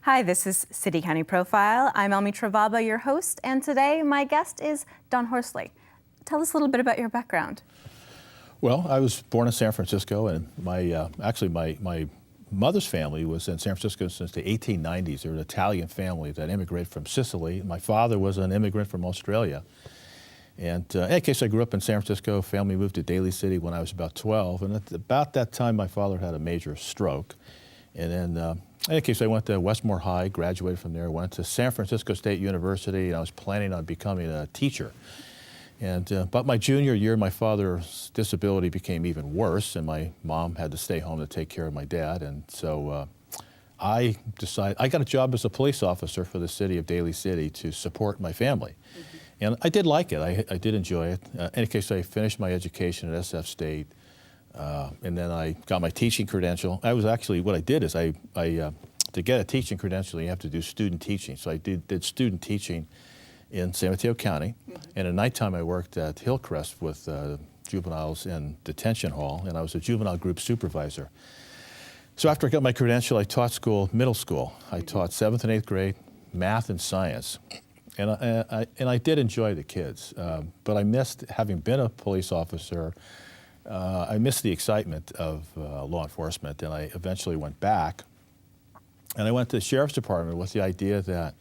Hi, this is City County Profile. I'm Almetria Vaba, your host, and today my guest is Don Horsley. Tell us a little bit about your background. Well, I was born in San Francisco, and my mother's family was in San Francisco since the 1890s. They're an Italian family that immigrated from Sicily. My father was an immigrant from Australia. And in any case, I grew up in San Francisco. Family moved to Daly City when I was about 12. And at about that time, my father had a major stroke. And then, in any case, I went to Westmore High, graduated from there, went to San Francisco State University, and I was planning on becoming a teacher. And but my junior year, my father's disability became even worse, and my mom had to stay home to take care of my dad. And so I decided, I got a job as a police officer for the city of Daly City to support my family. Mm-hmm. And I did like it. I did enjoy it. In any case, I finished my education at SF State. And then I got my teaching credential. I was actually, what I did is to get a teaching credential, you have to do student teaching. So I did student teaching in San Mateo County. Mm-hmm. And at nighttime I worked at Hillcrest with juveniles in detention hall, and I was a juvenile group supervisor. So after I got my credential, I taught middle school. I taught 7th and 8th grade, math and science. And I did enjoy the kids, but I missed, having been a police officer, I missed the excitement of law enforcement, and I eventually went back. And I went to the Sheriff's Department with the idea that,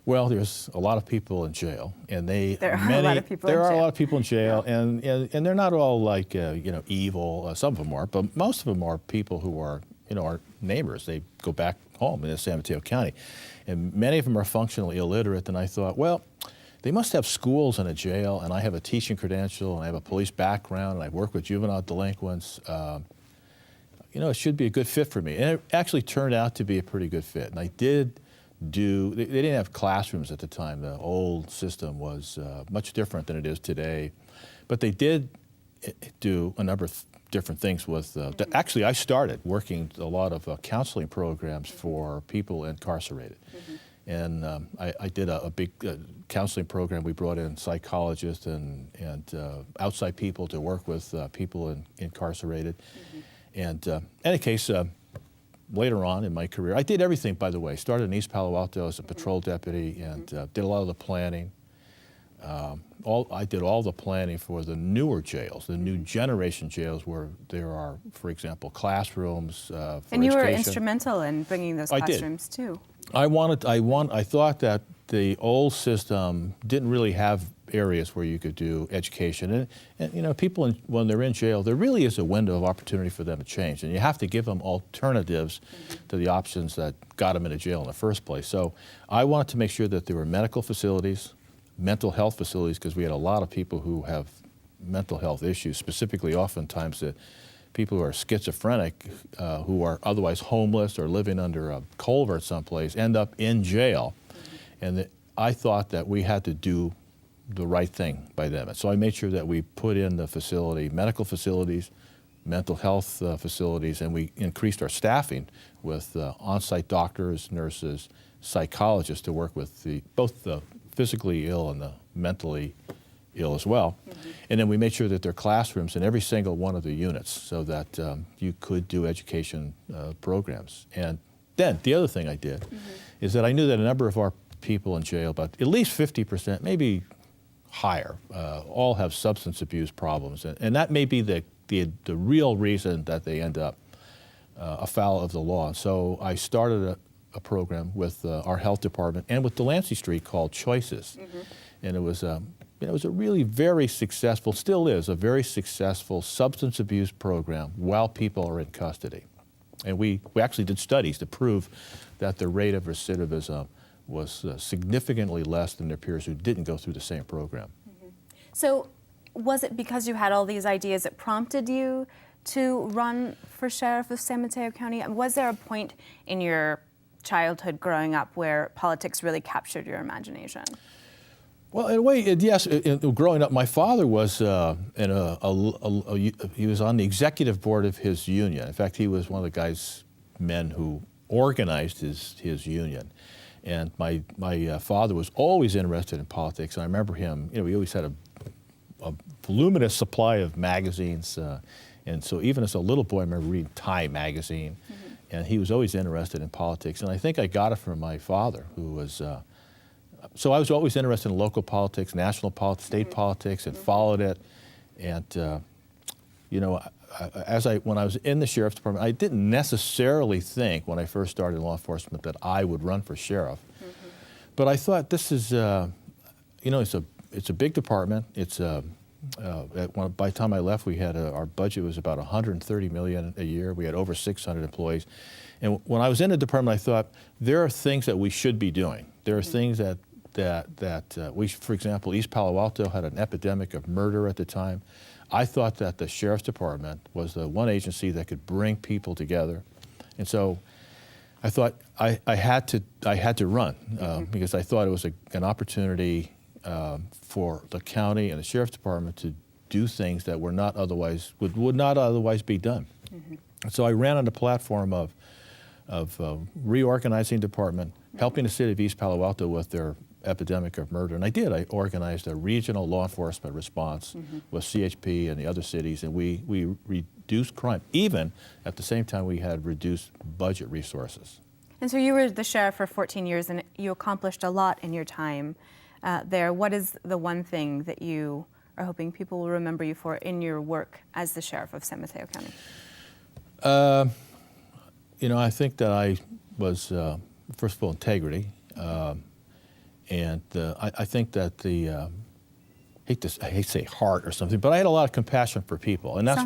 well, there's a lot of people in jail, and there are a lot of people in jail, yeah. and they're not all like evil. Some of them are, but most of them are people who are our neighbors. They go back home in San Mateo County, and many of them are functionally illiterate. And I thought, well, they must have schools and a jail, and I have a teaching credential, and I have a police background, and I work with juvenile delinquents. It should be a good fit for me. And it actually turned out to be a pretty good fit. And I did they didn't have classrooms at the time. The old system was much different than it is today. But they did do a number of different things with, actually I started working a lot of counseling programs for people incarcerated. Mm-hmm. And I did a big counseling program. We brought in psychologists and outside people to work with people incarcerated. Mm-hmm. And in any case, later on in my career, I did everything, by the way. Started in East Palo Alto as a patrol deputy and did a lot of the planning. I did all the planning for the newer jails, the new generation jails, where there are, for example, classrooms for education. And you were instrumental in bringing those classrooms too. I thought that the old system didn't really have areas where you could do education. And people, when they're in jail, there really is a window of opportunity for them to change. And you have to give them alternatives to the options that got them into jail in the first place. So I wanted to make sure that there were medical facilities, mental health facilities, because we had a lot of people who have mental health issues, specifically oftentimes the people who are schizophrenic, who are otherwise homeless or living under a culvert someplace, end up in jail. Mm-hmm. And I thought that we had to do the right thing by them. And so I made sure that we put in the facility, medical facilities, mental health facilities, and we increased our staffing with on-site doctors, nurses, psychologists to work with both the physically ill and the mentally ill as well. Mm-hmm. And then we made sure that there are classrooms in every single one of the units so that you could do education programs. And then the other thing I did is that I knew that a number of our people in jail, about at least 50%, maybe higher, all have substance abuse problems. And that may be the real reason that they end up afoul of the law. So I started a program with our health department and with Delancey Street called Choices. Mm-hmm. And it was a really very successful, still is, a very successful substance abuse program while people are in custody. And we actually did studies to prove that the rate of recidivism was significantly less than their peers who didn't go through the same program. Mm-hmm. So was it because you had all these ideas that prompted you to run for sheriff of San Mateo County? Was there a point in your childhood growing up where politics really captured your imagination? Well, in a way, yes. Growing up, my father was he was on the executive board of his union. In fact, he was one of the men who organized his union. And my father was always interested in politics. And I remember him, he always had a voluminous supply of magazines. And so even as a little boy, I remember reading Time magazine. Mm-hmm. and he was always interested in politics. And I think I got it from my father, who was, so I was always interested in local politics, national politics, state politics, and followed it. And, you know, when I was in the sheriff's department, I didn't necessarily think when I first started in law enforcement that I would run for sheriff. But I thought this is, you know, it's a big department. It's by the time I left, we had our budget was about $130 million a year. We had over 600 employees. And when I was in the department, I thought there are things that we should be doing. There are things that we, for example, East Palo Alto had an epidemic of murder at the time. I thought that the sheriff's department was the one agency that could bring people together, and so I thought I had to run because I thought it was an opportunity for the county and the sheriff's department to do things that were not otherwise would not otherwise be done. So I ran on the platform of reorganizing the department, helping the city of East Palo Alto with their epidemic of murder, and I did. I organized a regional law enforcement response with CHP and the other cities, and we reduced crime. Even at the same time, we had reduced budget resources. And so you were the sheriff for 14 years, and you accomplished a lot in your time there. What is the one thing that you are hoping people will remember you for in your work as the sheriff of San Mateo County? You know, I think that I was, first of all, integrity. And I think that I hate to say heart or something, but I had a lot of compassion for people, and that's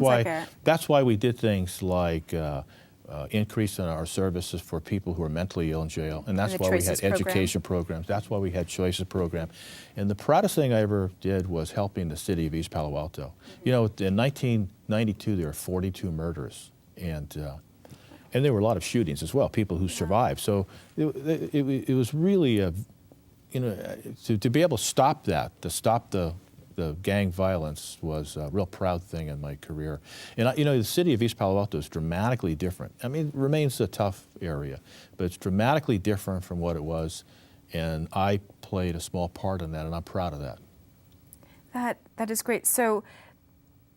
why we did things like increase in our services for people who are mentally ill in jail, and that's why we had education programs. That's why we had Choices program, and the proudest thing I ever did was helping the city of East Palo Alto. You know, in 1992 there were 42 murders, and there were a lot of shootings as well. People who survived. So it was really a you know, to be able to stop that, to stop the gang violence was a real proud thing in my career. And you know, the city of East Palo Alto is dramatically different. I mean, it remains a tough area, but it's dramatically different from what it was, and I played a small part in that, and I'm proud of that. That is great. So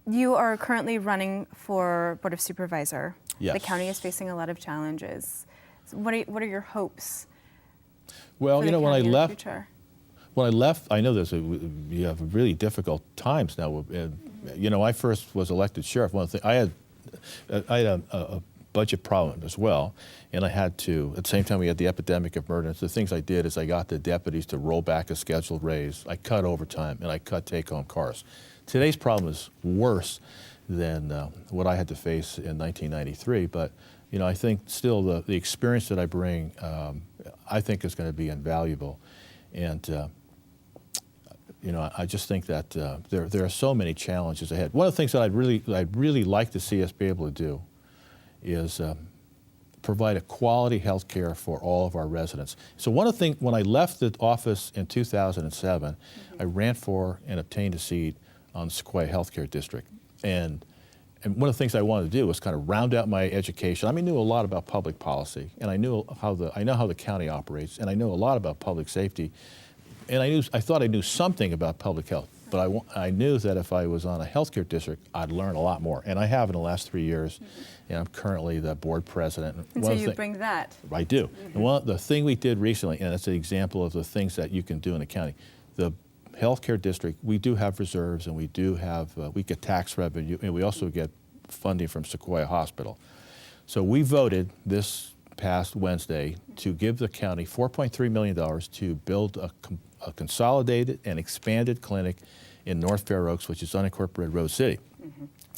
you are currently running for Board of Supervisor. Yes. The county is facing a lot of challenges. So what are your hopes? Well, you know, when I left, I know you have really difficult times now. You know, I first was elected sheriff. One of the things I had a budget problem as well, and I had to. At the same time, we had the epidemic of murder. So the things I did is I got the deputies to roll back a scheduled raise. I cut overtime, and I cut take-home cars. Today's problem is worse than what I had to face in 1993, but. You know, I think still the experience that I bring, I think is going to be invaluable, and you know, I just think that there are so many challenges ahead. One of the things that I'd really like to see us be able to do is provide a quality health care for all of our residents. So one of the things, when I left the office in 2007, I ran for and obtained a seat on the Sequoia Healthcare District, and one of the things I wanted to do was kind of round out my education. I mean, I knew a lot about public policy, and I know how the county operates, and I know a lot about public safety, and I thought I knew something about public health, but I knew that if I was on a healthcare district, I'd learn a lot more, and I have in the last 3 years, and I'm currently the board president. And so you bring that. I do. And the thing we did recently, and it's an example of the things that you can do in the county, the healthcare district, we do have reserves, and we do have, we get tax revenue, and we also get funding from Sequoia Hospital. So we voted this past Wednesday to give the county $4.3 million to build a consolidated and expanded clinic in North Fair Oaks, which is unincorporated Rose City.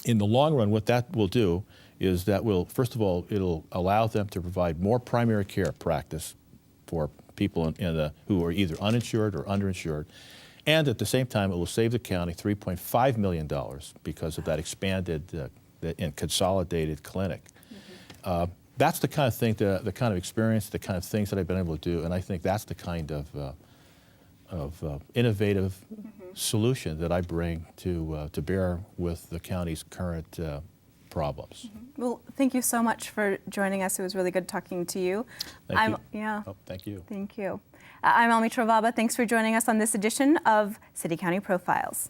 In the long run, what that will do is that will, first of all, it'll allow them to provide more primary care practice for people who are either uninsured or underinsured. And at the same time, it will save the county $3.5 million because of that expanded and consolidated clinic. That's the kind of thing, the kind of experience, the kind of things that I've been able to do, and I think that's the kind of innovative solution that I bring to bear with the county's current problems. Well, thank you so much for joining us. It was really good talking to you. Thank you. Yeah. Oh, thank you. Thank you. I'm Almetria Vaba. Thanks for joining us on this edition of City County Profiles.